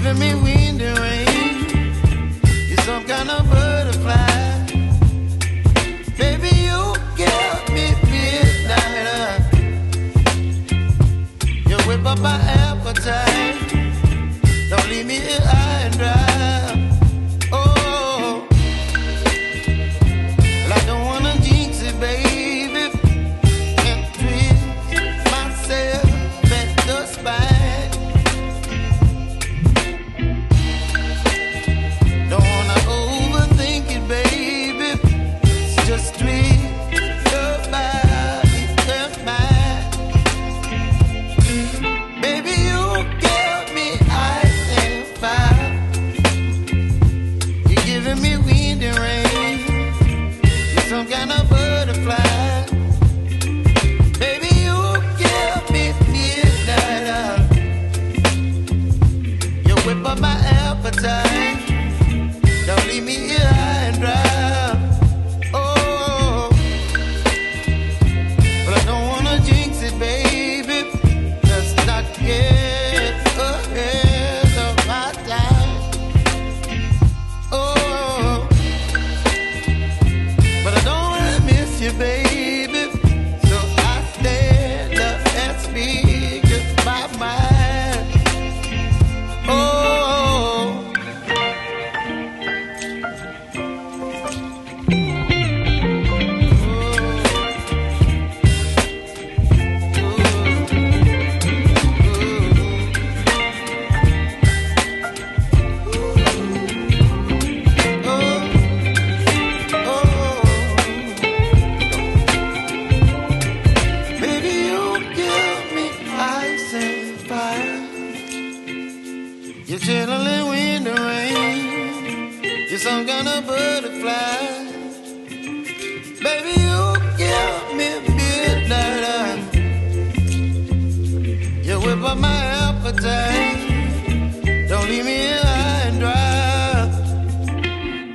giving me wind and rain. You're some kind of butterfly. Baby, you give me midnight. You whip up my appetite. Don't leave me here high and dry. Oh, well, I don't wanna jinx it, baby, and twist myself at the spine. Don't wanna overthink it, baby. It's just twist your body and mine. Baby, you give me ice and fire. You're giving me wind and rain. You're some kind of butterfly. Baby, you give me midnight. You whip up my appetite. Don't leave me here high and dry. Oh, but I don't wanna jinx it, baby. Let's not get ahead of my time. Oh, but I don't wanna miss you, baby. So I stand up and speak my mind. Oh. Baby, you give me ice and fire. You're channeling wind and rain. You're some kind of butterfly. Baby, you give me midnight. You whip up my appetite. Don't leave me here high and dry.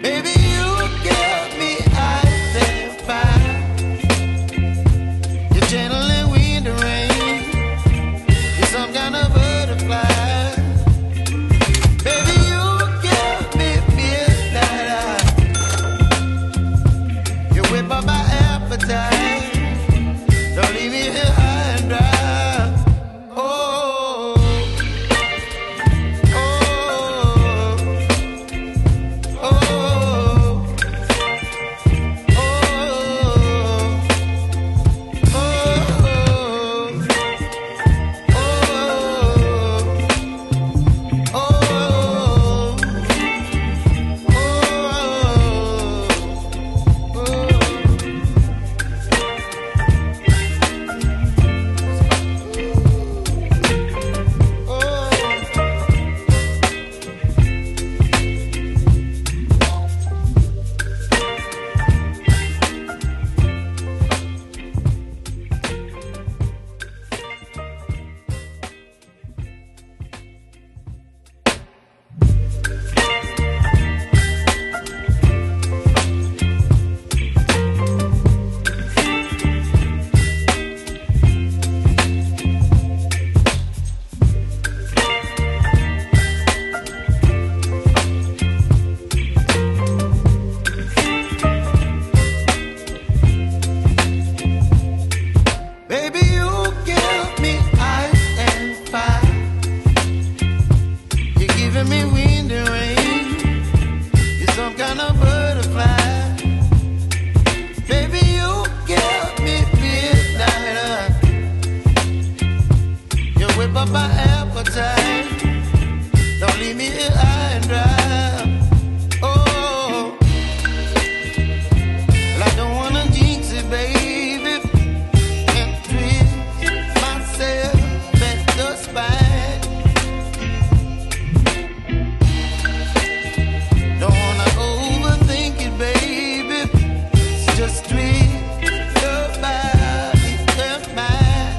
Baby, you give me ice and fire. You're channeling wind and rain. You're some kind of butterfly. Baby, you give me midnight. You whip up my appetite. Don't leave me here high and dry. Oh, oh, oh, oh, baby, you give me ice and fire. You're giving me wind and rain. You're some kind of butterfly. Baby, you give me midnight. You whip up my appetite. Don't leave me here high and dry. Oh, well, I don't wanna jinx it, baby, and twist myself at the spine. Don't wanna overthink it, baby. It's just twist your body and mine.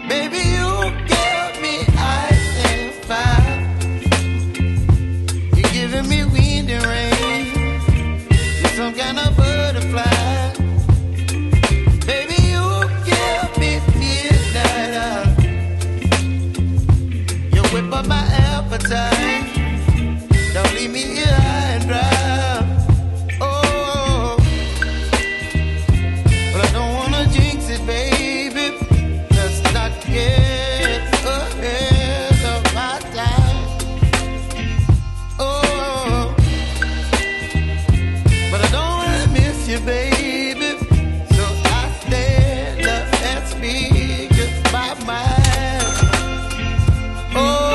Baby, you give me ice and fire. up my appetite. Don't leave me here high and dry. Oh, but I don't wanna jinx it, baby. Let's not get ahead of my time. Oh, but I don't wanna miss you, baby. So I stand up and speak my mind. Oh.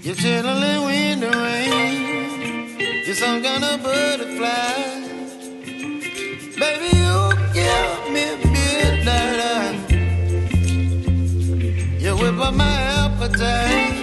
You're chilling when the rain. You're some kind of butterfly. Baby, you give me midnight. You whip up my appetite.